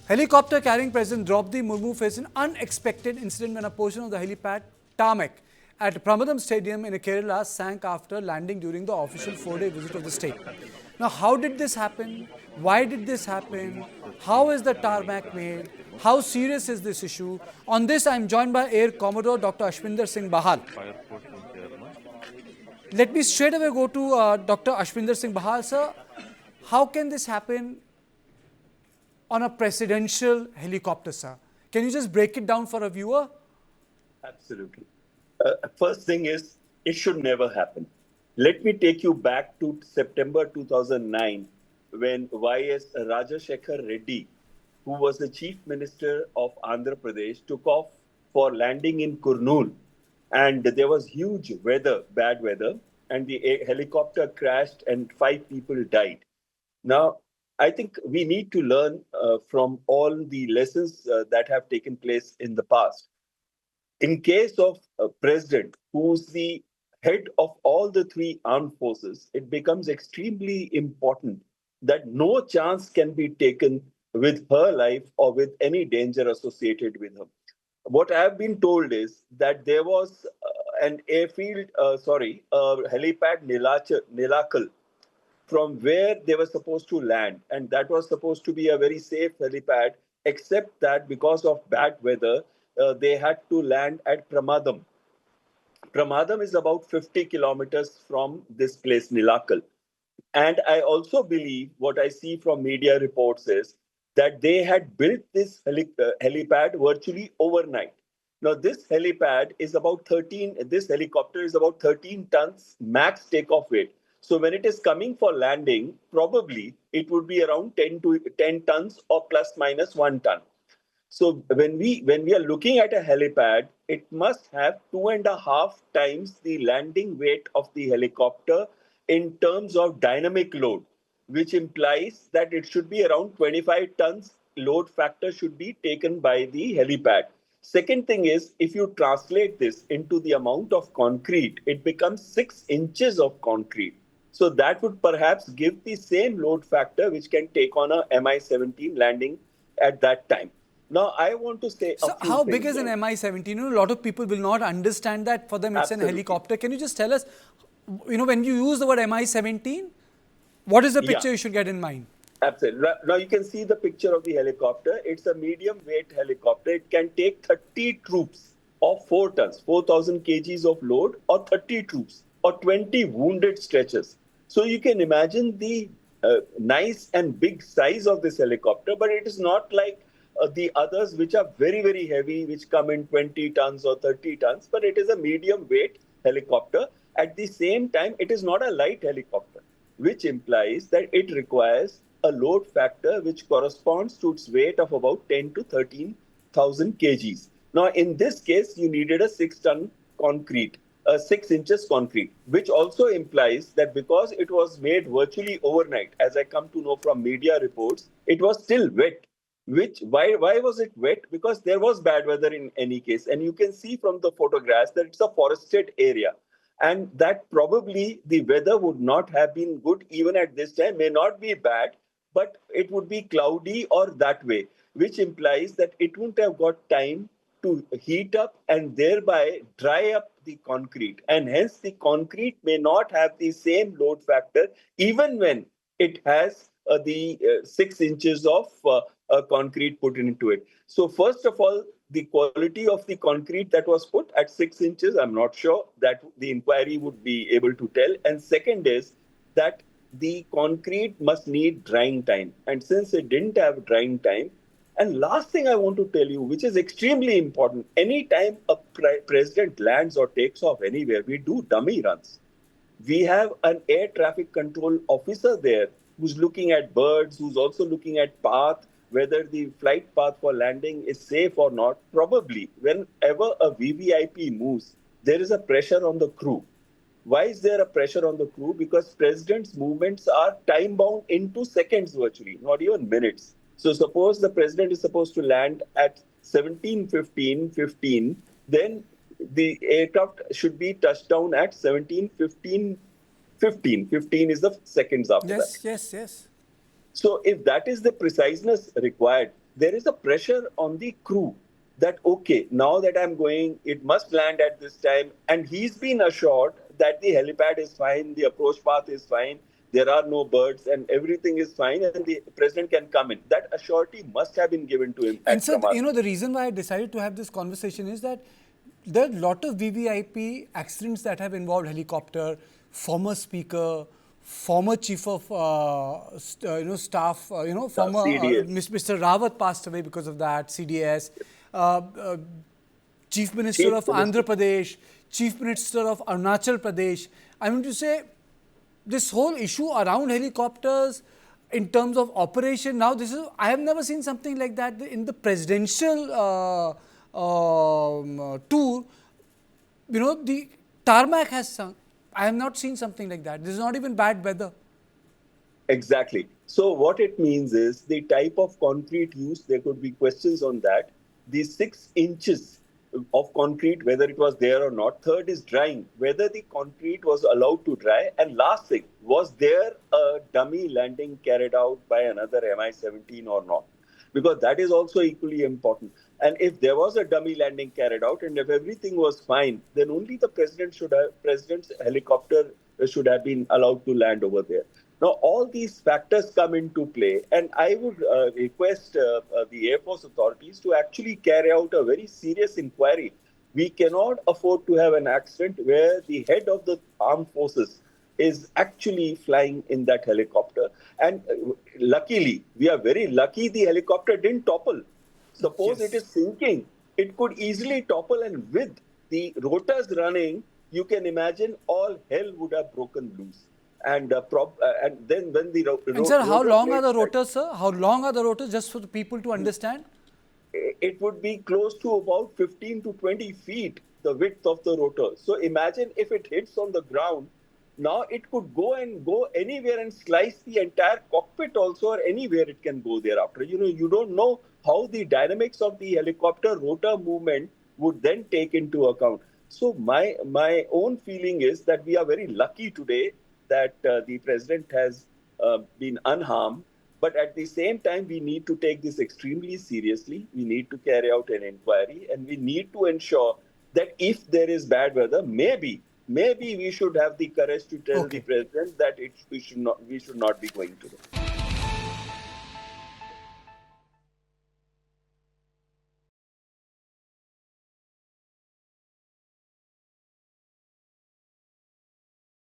Helicopter carrying President Droupadi Murmu faced an unexpected incident when a portion of the helipad tarmac at Pramadam Stadium in Kerala sank after landing during the official 4-day visit of the state. Now, how did this happen? Why did this happen? How is the tarmac made? How serious is this issue? On this, I am joined by Air Commodore Dr. Ashwinder Singh Bahal. Let me straight away go to Dr. Ashwinder Singh Bahal, sir. How can this happen on a presidential helicopter, sir? Can you just break it down for a viewer? Absolutely. First thing is, it should never happen. Let me take you back to September 2009, when Y.S. Rajashekhar Reddy, who was the Chief Minister of Andhra Pradesh, took off for landing in Kurnool. And there was huge weather, bad weather, and the helicopter crashed and 5 people died. Now, I think we need to learn from all the lessons that have taken place in the past. In case of a president who's the head of all the 3 armed forces, it becomes extremely important that no chance can be taken with her life or with any danger associated with her. What I have been told is that there was a helipad Nilakal, from where they were supposed to land. And that was supposed to be a very safe helipad, except that because of bad weather, they had to land at Pramadam. Pramadam is about 50 kilometers from this place, Nilakal. And I also believe what I see from media reports is that they had built this helipad virtually overnight. Now, this helicopter is about 13 tons max takeoff weight. So when it is coming for landing, probably it would be around 10 tons or plus minus 1 ton. So when we are looking at a helipad, it must have 2.5 times the landing weight of the helicopter in terms of dynamic load, which implies that it should be around 25 tons load factor should be taken by the helipad. Second thing is, if you translate this into the amount of concrete, it becomes 6 inches of concrete. So that would perhaps give the same load factor which can take on a Mi-17 landing at that time. Now, I want to say so how big is an Mi-17? A lot of people will not understand that. For them, it's an helicopter. Can you just tell us, when you use the word Mi-17, what is the picture you should get in mind? Absolutely. Now, you can see the picture of the helicopter. It's a medium weight helicopter. It can take 30 troops of 4 tons, 4,000 kgs of load, or 30 troops, or 20 wounded stretchers. So you can imagine the nice and big size of this helicopter, but it is not like the others which are very, very heavy, which come in 20 tons or 30 tons, but it is a medium weight helicopter. At the same time, it is not a light helicopter, which implies that it requires a load factor which corresponds to its weight of about 10 to 13,000 kgs. Now, in this case, you needed a 6-ton concrete, 6 inches concrete, which also implies that because it was made virtually overnight, as I come to know from media reports, it was still wet. Why was it wet? Because there was bad weather in any case. And you can see from the photographs that it's a forested area. And that probably the weather would not have been good even at this time, may not be bad, but it would be cloudy or that way, which implies that it wouldn't have got time to heat up and thereby dry up the concrete. And hence the concrete may not have the same load factor, even when it has the 6 inches of concrete put into it. So first of all, the quality of the concrete that was put at 6 inches, I'm not sure that the inquiry would be able to tell. And second is that the concrete must need drying time. And since it didn't have drying time, and last thing I want to tell you, which is extremely important, anytime a president lands or takes off anywhere, we do dummy runs. We have an air traffic control officer there who's looking at birds, who's also looking at path, whether the flight path for landing is safe or not. Probably, whenever a VVIP moves, there is a pressure on the crew. Why is there a pressure on the crew? Because president's movements are time-bound into seconds virtually, not even minutes. So suppose the president is supposed to land at 17:15, then the aircraft should be touched down at 17:15. 15 is the seconds after that. Yes. So if that is the preciseness required, there is a pressure on the crew that, okay, now that I'm going, it must land at this time. And he's been assured that the helipad is fine, the approach path is fine, there are no birds, and everything is fine, and the president can come in. That assurity must have been given to him. And so, the reason why I decided to have this conversation is that there are a lot of VVIP accidents that have involved helicopter, former speaker, former chief of staff, former Mr. Rawat passed away because of that, CDS, Chief Minister of Andhra Pradesh, Chief Minister of Arunachal Pradesh. I mean to say, this whole issue around helicopters in terms of operation, now this is, I have never seen something like that in the presidential tour. The tarmac has sunk. I have not seen something like that. This is not even bad weather. Exactly. So what it means is the type of concrete used, there could be questions on that. The 6 inches of concrete, whether it was there or not. Third is drying, whether the concrete was allowed to dry. And last thing, was there a dummy landing carried out by another Mi-17 or not? Because that is also equally important. And if there was a dummy landing carried out and if everything was fine, then only the president's helicopter should have been allowed to land over there. Now, all these factors come into play, and I would request the Air Force authorities to actually carry out a very serious inquiry. We cannot afford to have an accident where the head of the armed forces is actually flying in that helicopter. And luckily, we are very lucky the helicopter didn't topple. Suppose it is sinking, it could easily topple, and with the rotors running, you can imagine all hell would have broken loose. And then when the and sir, how long are the rotors, sir? How long are the rotors, just for the people to understand? It would be close to about 15 to 20 feet, the width of the rotor. So imagine if it hits on the ground, now it could go anywhere and slice the entire cockpit also, or anywhere it can go thereafter. You don't know how the dynamics of the helicopter rotor movement would then take into account. So my own feeling is that we are very lucky today that the president has been unharmed. But at the same time, we need to take this extremely seriously. We need to carry out an inquiry, and we need to ensure that if there is bad weather, maybe we should have the courage to tell the president that we should not be going to.